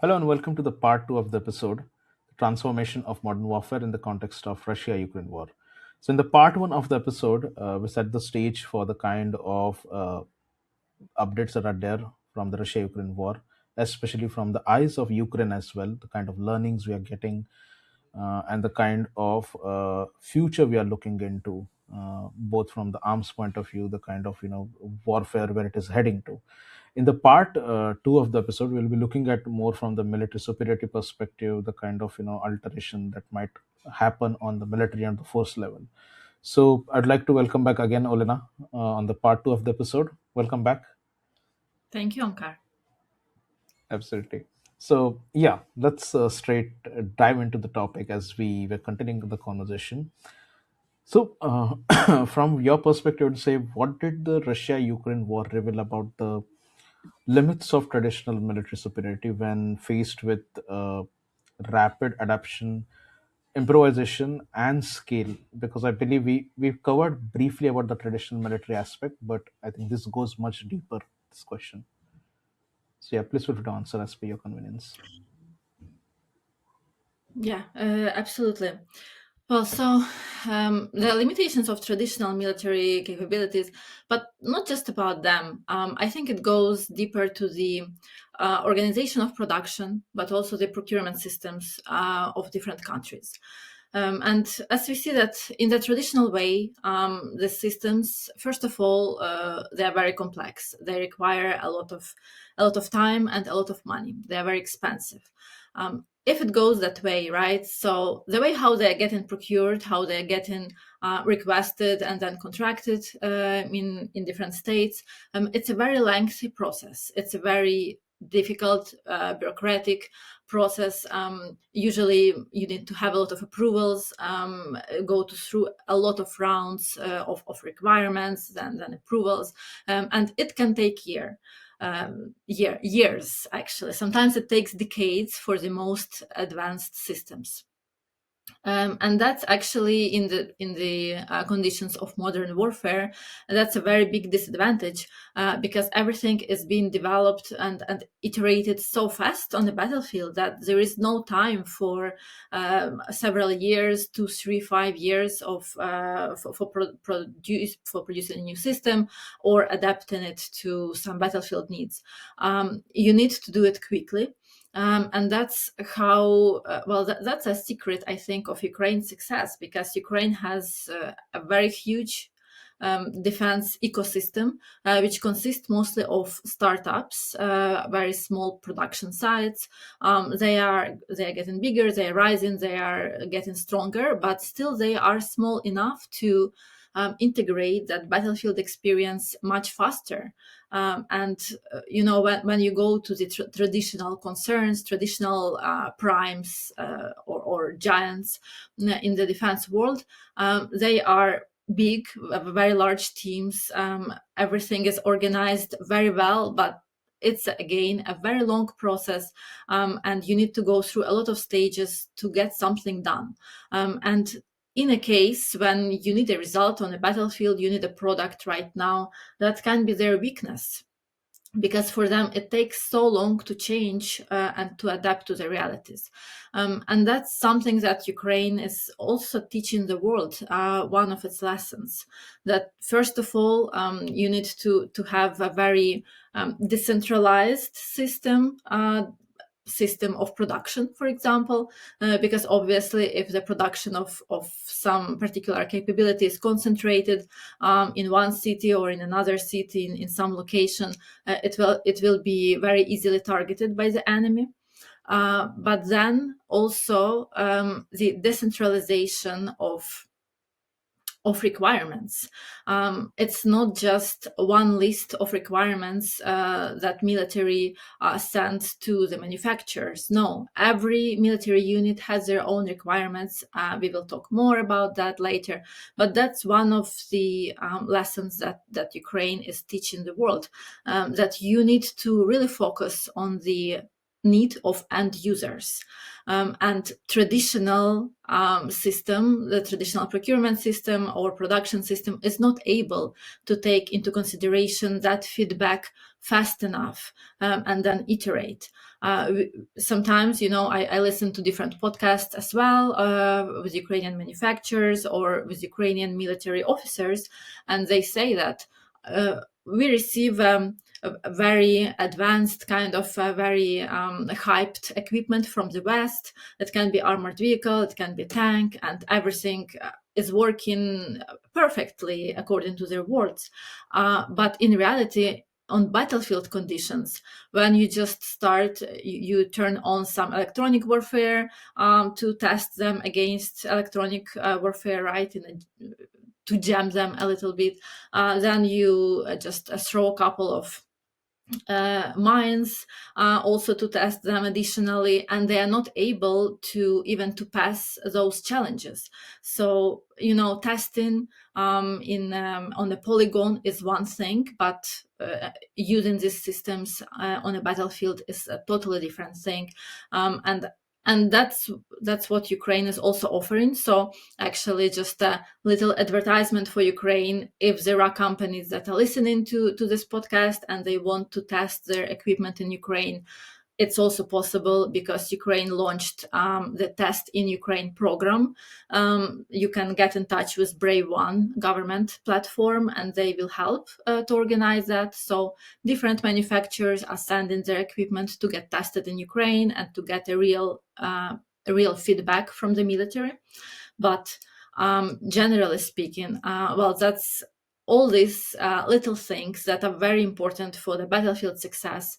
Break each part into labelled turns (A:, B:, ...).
A: Hello and welcome to the part two of the episode, the transformation of modern warfare in the context of Russia-Ukraine war. So, in the part one of the episode, we set the stage for the kind of updates that are there from the Russia-Ukraine war, especially from the eyes of Ukraine as well, the kind of learnings we are getting, and the kind of future we are looking into, both from the arms point of view, the kind of warfare where it is heading to. In the part two of the episode, we'll be looking at more from the military superiority perspective, the kind of alteration that might happen on the military and the force level. So I'd like to welcome back again, Olena, on the part two of the episode. Welcome back.
B: Thank you, Onkar.
A: Absolutely. So yeah, let's straight dive into the topic as we were continuing the conversation. So, from your perspective, I would say, what did the Russia-Ukraine war reveal about the limits of traditional military superiority when faced with rapid adaptation, improvisation, and scale? Because I believe we've covered briefly about the traditional military aspect, but I think this goes much deeper. This question. So yeah, please feel free to answer as per your convenience.
B: Yeah, absolutely. Well, so the limitations of traditional military capabilities, but not just about them. I think it goes deeper to the organization of production, but also the procurement systems of different countries. And as we see that in the traditional way, the systems, first of all, they are very complex. They require a lot of time and a lot of money. They are very expensive. If it goes that way, right? So the way how they're getting procured, how they're getting requested and then contracted in different states, it's a very lengthy process. It's a very difficult, bureaucratic process. Usually, you need to have a lot of approvals, go through a lot of rounds of requirements, then approvals, and it can take years actually. Sometimes it takes decades for the most advanced systems. And that's actually in the conditions of modern warfare. That's a very big disadvantage because everything is being developed and iterated so fast on the battlefield that there is no time for several years, 2, 3, 5 years of for producing a new system or adapting it to some battlefield needs. You need to do it quickly, and that's how that's a secret, I think, of Ukraine's success, because Ukraine has a very huge defense ecosystem, which consists mostly of startups, very small production sites. They are getting bigger, they are rising, they are getting stronger, but still they are small enough to integrate that battlefield experience much faster. When you go to the traditional concerns, traditional primes or giants in the defense world, they are big, very large teams. Everything is organized very well, but it's again a very long process, and you need to go through a lot of stages to get something done. And in a case when you need a result on a battlefield, you need a product right now, that can be their weakness, because for them it takes so long to change and to adapt to the realities. And that's something that Ukraine is also teaching the world, one of its lessons, that first of all, you need to have a very decentralized system of production, for example, because obviously if the production of some particular capability is concentrated in one city or in another city, in some location, it will be very easily targeted by the enemy. But then also the decentralization of requirements. It's not just one list of requirements that military sends to the manufacturers. No, every military unit has their own requirements. We will talk more about that later. But that's one of the lessons that Ukraine is teaching the world, that you need to really focus on the need of end users. And traditional the traditional procurement system or production system is not able to take into consideration that feedback fast enough, and then iterate. Sometimes, I listen to different podcasts as well, with Ukrainian manufacturers or with Ukrainian military officers, and they say that we receive a very advanced kind of very hyped equipment from the West. It can be armored vehicle, it can be tank, and everything is working perfectly according to their words. But in reality, on battlefield conditions, when you just start, you turn on some electronic warfare to test them against electronic warfare, right? To jam them a little bit. Then you just throw a couple of mines also to test them additionally, and they are not able to even to pass those challenges. So testing on the polygon is one thing, but using these systems on a battlefield is a totally different thing. And that's what Ukraine is also offering. So actually, just a little advertisement for Ukraine. If there are companies that are listening to this podcast and they want to test their equipment in Ukraine, it's also possible, because Ukraine launched the Test in Ukraine program. You can get in touch with Brave One government platform, and they will help to organize that. So different manufacturers are sending their equipment to get tested in Ukraine and to get a real feedback from the military. But generally speaking, that's all these little things that are very important for the battlefield success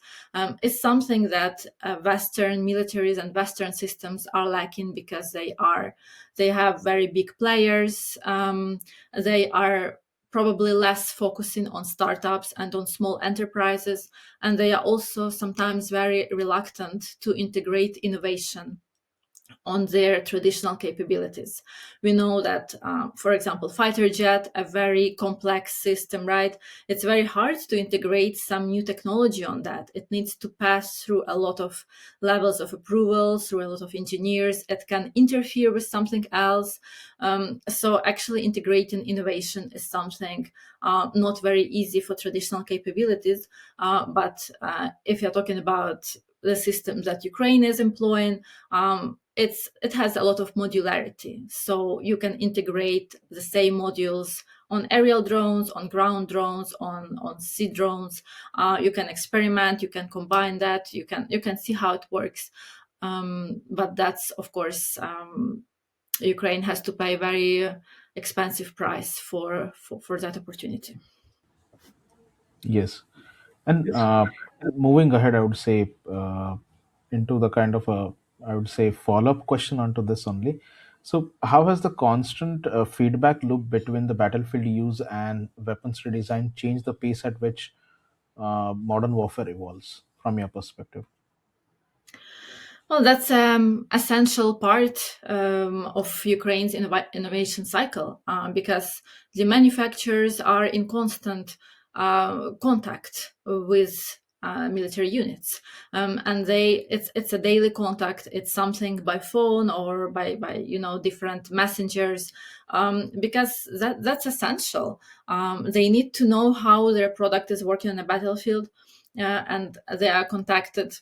B: is something that Western militaries and Western systems are lacking, because they have very big players. They are probably less focusing on startups and on small enterprises, and they are also sometimes very reluctant to integrate innovation on their traditional capabilities. We know that, for example, fighter jet, a very complex system, right? It's very hard to integrate some new technology on that. It needs to pass through a lot of levels of approval, through a lot of engineers. It can interfere with something else. So actually integrating innovation is something not very easy for traditional capabilities. But if you're talking about the systems that Ukraine is employing, it has a lot of modularity. So you can integrate the same modules on aerial drones, on ground drones, on sea drones. You can experiment, you can combine that, you can see how it works. But that's, of course, Ukraine has to pay a very expensive price for that opportunity.
A: Yes. And moving ahead, I would say into the kind of a, I would say, follow up question onto this only. So, how has the constant feedback loop between the battlefield use and weapons redesign changed the pace at which modern warfare evolves, from your perspective?
B: Well, that's essential part of Ukraine's innovation cycle, because the manufacturers are in constant contact with military units, and it's a daily contact. It's something by phone or by different messengers, because that's essential. They need to know how their product is working on a battlefield, and they are contacted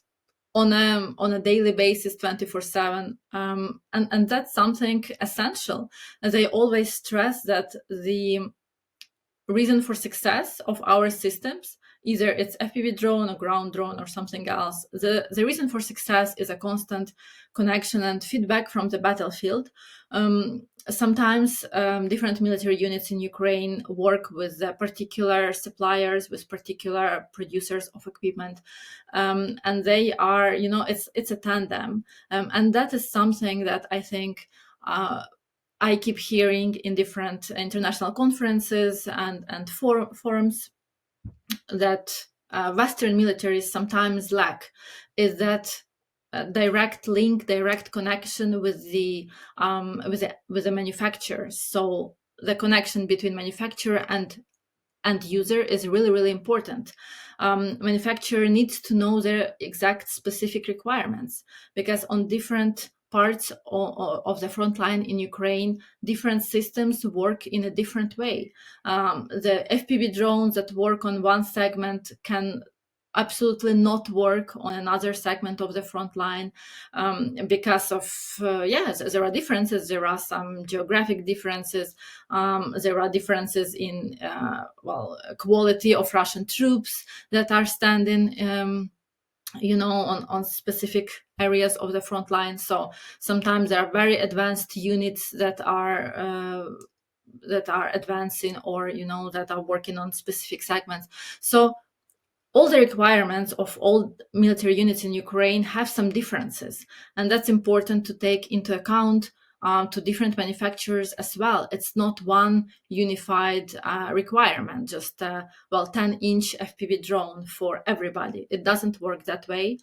B: on a daily basis, 24/7, and that's something essential. They always stress that the reason for success of our systems, either it's FPV drone or ground drone or something else, the reason for success is a constant connection and feedback from the battlefield. Sometimes different military units in Ukraine work with particular suppliers, with particular producers of equipment, and they are, it's a tandem, and that is something that I think I keep hearing in different international conferences and forums, that Western militaries sometimes lack, is that direct link, direct connection with the manufacturers. So the connection between manufacturer and user is really, really important. Manufacturer needs to know their exact specific requirements, because on different parts of the front line in Ukraine, different systems work in a different way. The FPV drones that work on one segment can absolutely not work on another segment of the front line, because of yes, there are differences. There are some geographic differences. There are differences in quality of Russian troops that are standing on specific areas of the front line. So sometimes there are very advanced units that are advancing, or that are working on specific segments. So all the requirements of all military units in Ukraine have some differences, and that's important to take into account to different manufacturers as well. It's not one unified requirement, just 10-inch FPV drone for everybody. It doesn't work that way.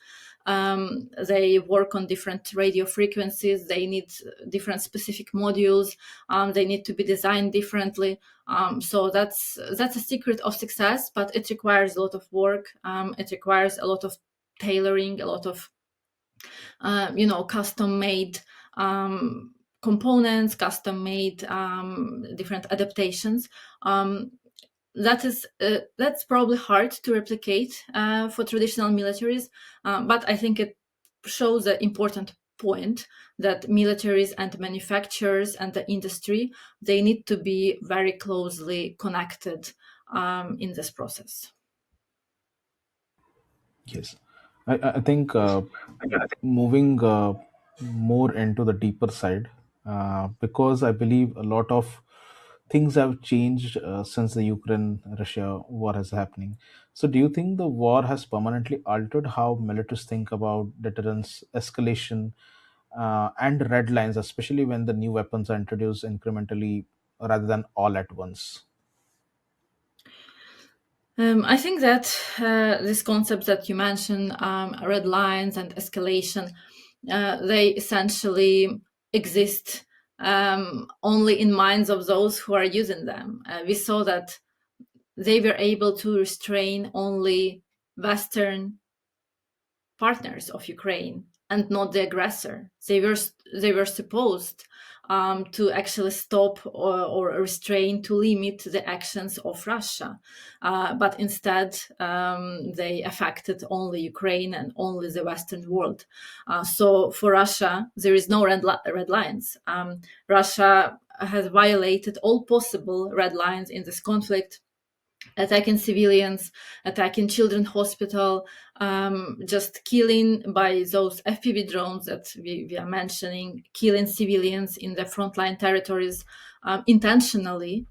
B: They work on different radio frequencies. They need different specific modules. They need to be designed differently. So that's a secret of success, but it requires a lot of work. It requires a lot of tailoring, a lot of custom made components, custom made different adaptations. That's probably hard to replicate for traditional militaries, but I think it shows an important point that militaries and manufacturers and the industry, they need to be very closely connected in this process.
A: Yes, I think moving more into the deeper side, because I believe a lot of things have changed since the Ukraine-Russia war is happening. So, do you think the war has permanently altered how militaries think about deterrence, escalation, and red lines, especially when the new weapons are introduced incrementally rather than all at once?
B: I think that this concept that you mentioned, red lines and escalation, they essentially exist only in minds of those who are using them. We saw that they were able to restrain only Western partners of Ukraine and not the aggressor. They were supposed to actually stop or restrain, to limit the actions of Russia, but instead they affected only Ukraine and only the Western world. So for Russia, there is no red lines. Russia has violated all possible red lines in this conflict, attacking civilians, attacking children's hospital, just killing by those FPV drones that we are mentioning, killing civilians in the frontline territories, intentionally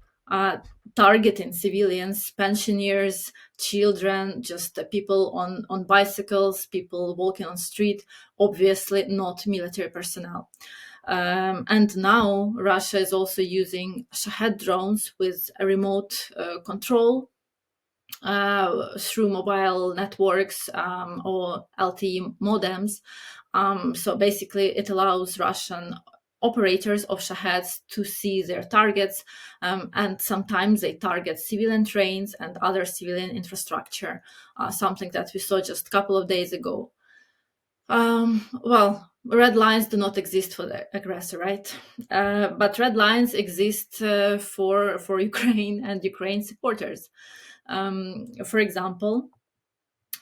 B: targeting civilians, pensioners, children, just people on bicycles, people walking on street, obviously not military personnel. And now Russia is also using Shahed drones with a remote control through mobile networks or LTE modems. So basically, it allows Russian operators of Shaheds to see their targets, and sometimes they target civilian trains and other civilian infrastructure, something that we saw just a couple of days ago. Red lines do not exist for the aggressor, right? But red lines exist for Ukraine and Ukraine supporters. For example,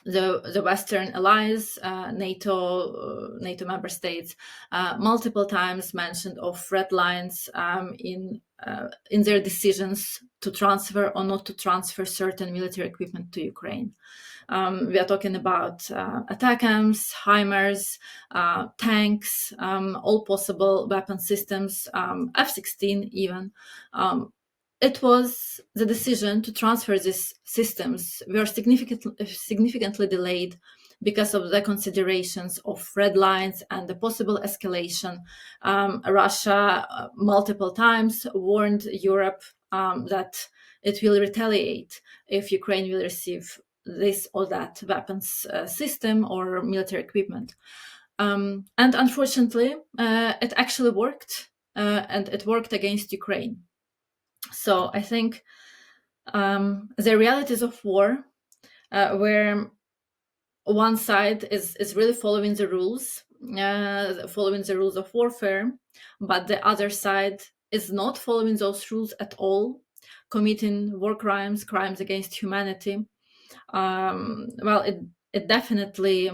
B: the Western allies, NATO member states, multiple times mentioned of red lines in their decisions to transfer or not to transfer certain military equipment to Ukraine. We are talking about ATACMS, HIMARS, tanks, all possible weapon systems, F-16 even. It was the decision to transfer these systems were significantly delayed because of the considerations of red lines and the possible escalation. Russia multiple times warned Europe that it will retaliate if Ukraine will receive this or that weapons system or military equipment. And unfortunately, it actually worked, and it worked against Ukraine. So I think the realities of war, where one side is really following the rules of warfare, but the other side is not following those rules at all, committing war crimes, crimes against humanity. Well, it definitely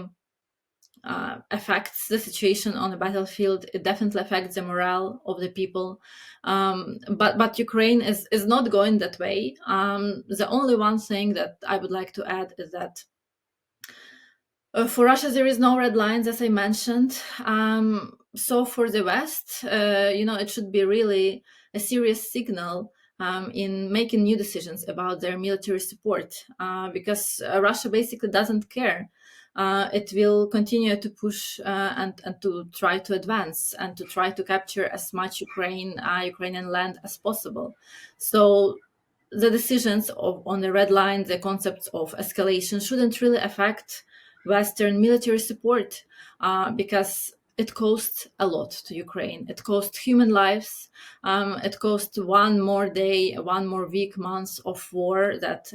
B: affects the situation on the battlefield. It definitely affects the morale of the people. But Ukraine is not going that way. The only one thing that I would like to add is that for Russia, there is no red lines, as I mentioned. So for the West, it should be really a serious signal in making new decisions about their military support, because Russia basically doesn't care. It will continue to push and to try to advance and to try to capture as much Ukrainian land as possible. So the decisions on the red line, the concepts of escalation shouldn't really affect Western military support, because it costs a lot to Ukraine. It costs human lives. It costs one more day, one more week, months of war that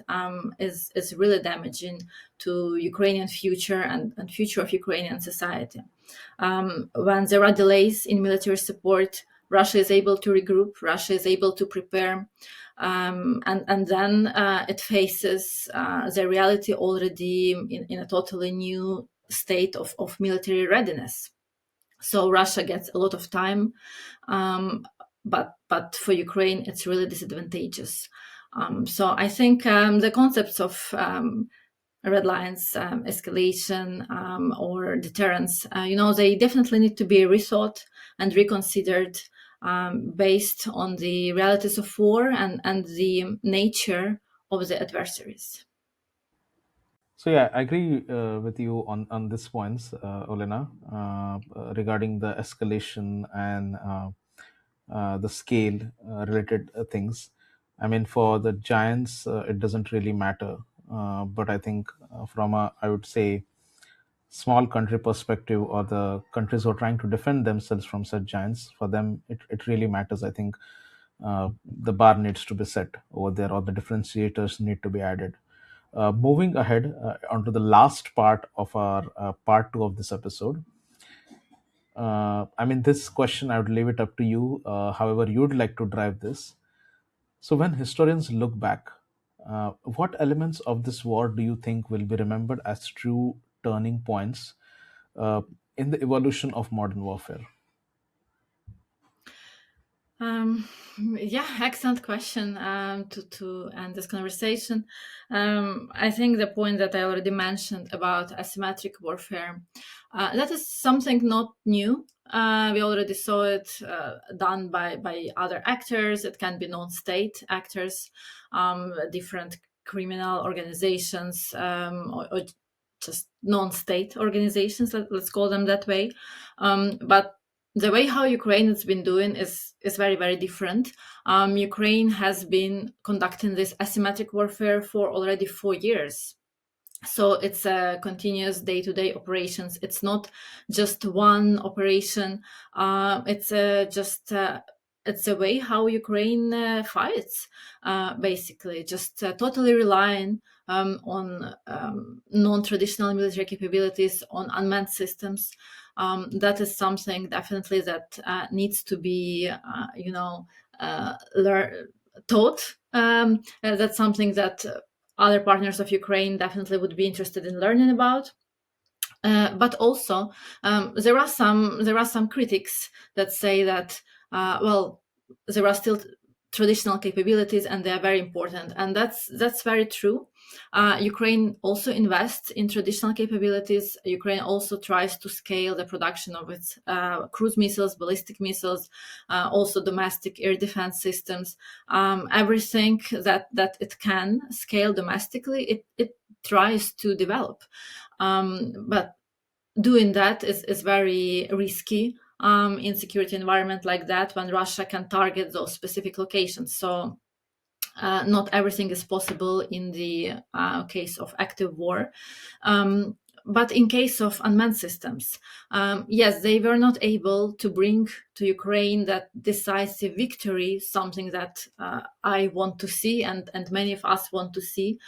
B: is really damaging to Ukrainian future and future of Ukrainian society. When there are delays in military support, Russia is able to regroup. Russia is able to prepare, and then it faces the reality already in a totally new state of military readiness. So Russia gets a lot of time, but for Ukraine it's really disadvantageous. So I think the concepts of red lines, escalation, or deterrence, they definitely need to be rethought and reconsidered, based on the realities of war and the nature of the adversaries.
A: So yeah, I agree with you on these points, Olena, regarding the escalation and the scale related things. I mean, for the giants, it doesn't really matter. But I think from a, I would say, small country perspective, or the countries who are trying to defend themselves from such giants, for them it really matters. I think the bar needs to be set over there, or the differentiators need to be added. Moving ahead onto the last part of our part two of this episode. I mean, this question I would leave it up to you, however you'd like to drive this. So, when historians look back, what elements of this war do you think will be remembered as true turning points uh, in the evolution of modern warfare?
B: Um, yeah, excellent question to end this conversation. I think the point that I already mentioned about asymmetric warfare, that is something not new. We already saw it done by other actors. It can be non-state actors, different criminal organizations, or just non-state organizations. Let's call them that way. But the way how Ukraine has been doing is very, very different. Ukraine has been conducting this asymmetric warfare for already 4 years. So it's a continuous day-to-day operations. It's not just one operation. It's a way how Ukraine fights, basically, just totally relying on non-traditional military capabilities, on unmanned systems. That is something definitely that needs to be, taught. That's something that other partners of Ukraine definitely would be interested in learning about. But also, there are some critics that say that, well, there are still traditional capabilities and they are very important, and that's very true. Ukraine also invests in traditional capabilities. Ukraine also tries to scale the production of its cruise missiles, ballistic missiles, also domestic air defense systems. Everything that it can scale domestically, it tries to develop. But doing that is very risky in security environment like that, when Russia can target those specific locations. So not everything is possible in the case of active war. But in case of unmanned systems, yes, they were not able to bring to Ukraine that decisive victory, something that I want to see, and many of us want to see,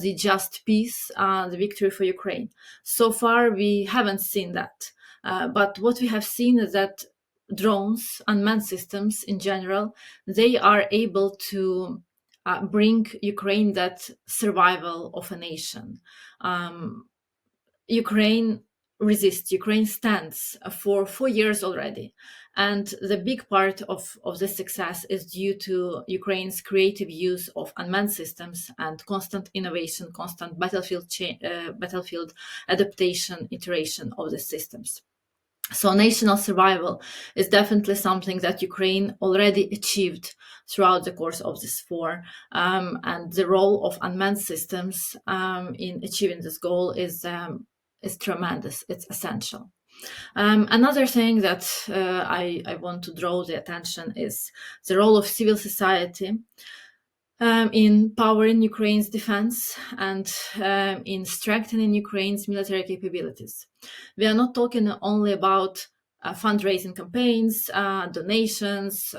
B: the just peace, the victory for Ukraine. So far, we haven't seen that. But what we have seen is that drones, unmanned systems in general, they are able to bring Ukraine that survival of a nation. Um, Ukraine resists, Ukraine stands for 4 years already. And the big part of this success is due to Ukraine's creative use of unmanned systems and constant innovation, constant battlefield adaptation, iteration of the systems. So national survival is definitely something that Ukraine already achieved throughout the course of this war. And the role of unmanned systems in achieving this goal is tremendous. It's essential. Another thing that I want to draw the attention is the role of civil society in powering Ukraine's defense and in strengthening Ukraine's military capabilities. We are not talking only about fundraising campaigns, donations.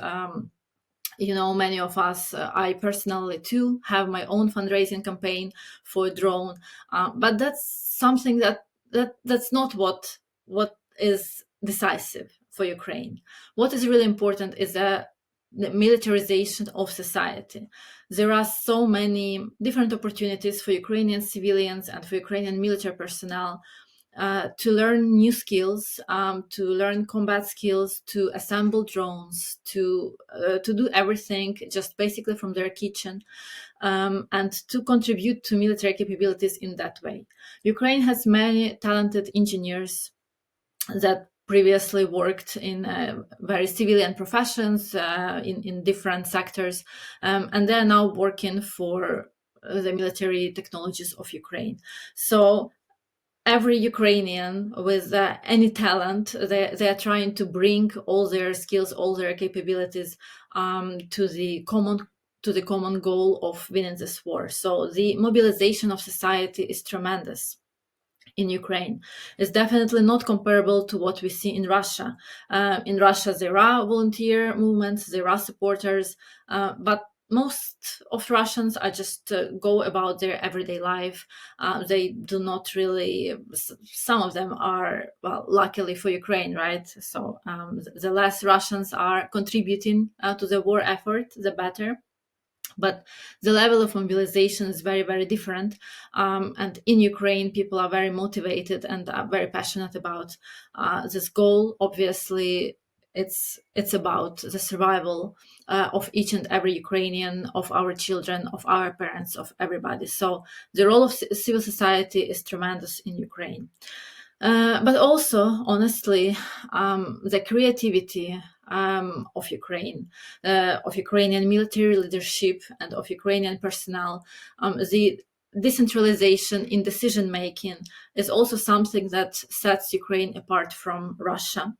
B: Many of us, I personally too, have my own fundraising campaign for a drone, but that's something that's not what is decisive for Ukraine. What is really important is the militarization of society. There are so many different opportunities for Ukrainian civilians and for Ukrainian military personnel to learn new skills, to learn combat skills, to assemble drones, to do everything just basically from their kitchen, and to contribute to military capabilities in that way. Ukraine has many talented engineers that previously worked in very civilian professions in different sectors, and they are now working for the military technologies of Ukraine. So every Ukrainian with any talent, they are trying to bring all their skills, all their capabilities to the common goal of winning this war. So the mobilization of society is tremendous in Ukraine. Is definitely not comparable to what we see in Russia. In Russia, there are volunteer movements, there are supporters, but most of Russians are just go about their everyday life. They do not really. Some of them are, well, luckily for Ukraine, right? So the less Russians are contributing to the war effort, the better. But the level of mobilization is very, very different. And in Ukraine, people are very motivated and are very passionate about this goal. Obviously, it's about the survival of each and every Ukrainian, of our children, of our parents, of everybody. So the role of civil society is tremendous in Ukraine. But also, honestly, the creativity of Ukraine, of Ukrainian military leadership, and of Ukrainian personnel, the decentralization in decision making is also something that sets Ukraine apart from Russia.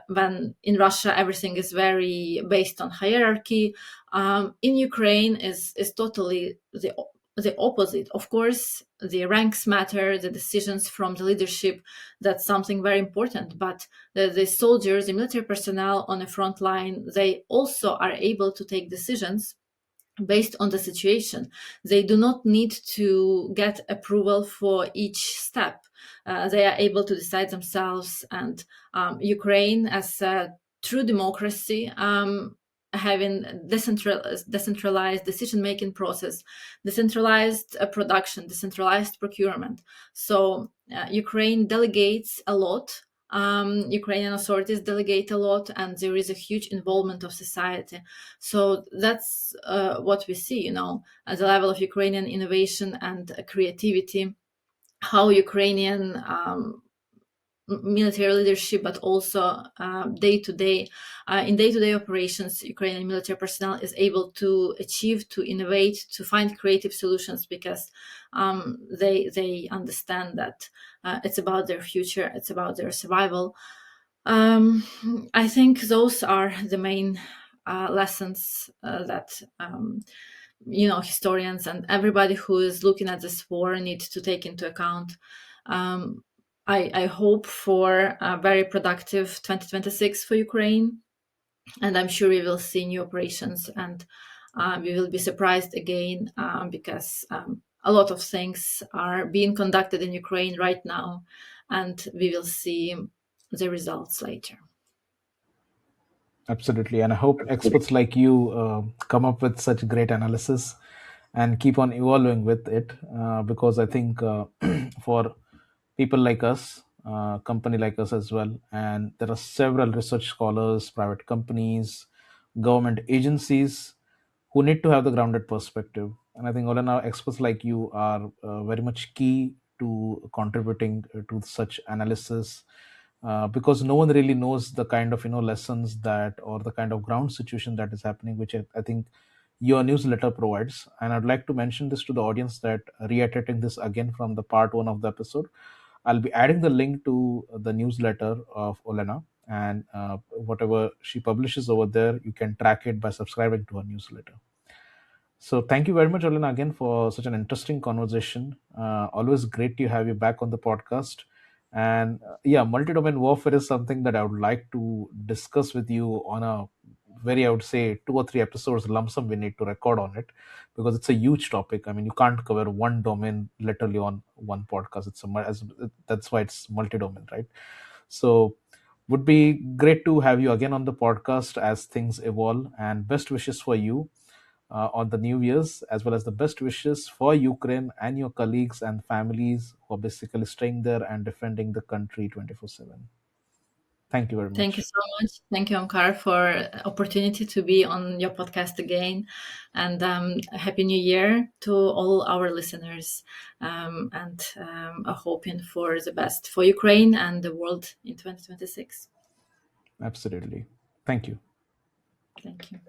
B: When in Russia everything is very based on hierarchy, in Ukraine is totally the opposite. Of course, the ranks matter, the decisions from the leadership, that's something very important. But the soldiers, the military personnel on the front line, they also are able to take decisions based on the situation. They do not need to get approval for each step. They are able to decide themselves. And Ukraine, as a true democracy, having decentralized decision-making process, decentralized production, decentralized procurement. So Ukraine delegates a lot. Ukrainian authorities delegate a lot, and there is a huge involvement of society. So that's what we see, at the level of Ukrainian innovation and creativity, how Ukrainian military leadership, but also day-to-day in day-to-day operations, Ukrainian military personnel is able to achieve, to innovate, to find creative solutions, because they understand that it's about their future, it's about their survival. I think those are the main lessons that historians and everybody who is looking at this war need to take into account. I hope for a very productive 2026 for Ukraine, and I'm sure we will see new operations, and we will be surprised again, because a lot of things are being conducted in Ukraine right now, and we will see the results later.
A: Absolutely. And I hope experts like you come up with such great analysis and keep on evolving with it, because I think for people like us, company like us as well, and there are several research scholars, private companies, government agencies who need to have the grounded perspective. And I think Olena, experts like you are very much key to contributing to such analysis, because no one really knows the kind of lessons that, or the kind of ground situation that is happening, which I think your newsletter provides. And I'd like to mention this to the audience, that reiterating this again from the part one of the episode, I'll be adding the link to the newsletter of Olena, and whatever she publishes over there, you can track it by subscribing to her newsletter. So thank you very much, Olena, again for such an interesting conversation. Always great to have you back on the podcast. And yeah, multi-domain warfare is something that I would like to discuss with you on a very, I would say, 2 or 3 episodes lump sum we need to record on it, because it's a huge topic. I mean, you can't cover one domain literally on one podcast. That's why it's multi-domain, right? So would be great to have you again on the podcast as things evolve, and best wishes for you on the New Year's, as well as the best wishes for Ukraine and your colleagues and families who are basically staying there and defending the country 24/7. Thank you very
B: Thank you
A: much.
B: so much. Thank you, Omkar, for opportunity to be on your podcast again. And Happy New Year to all our listeners. Hoping for the best for Ukraine and the world in 2026.
A: Absolutely. Thank you.
B: Thank you.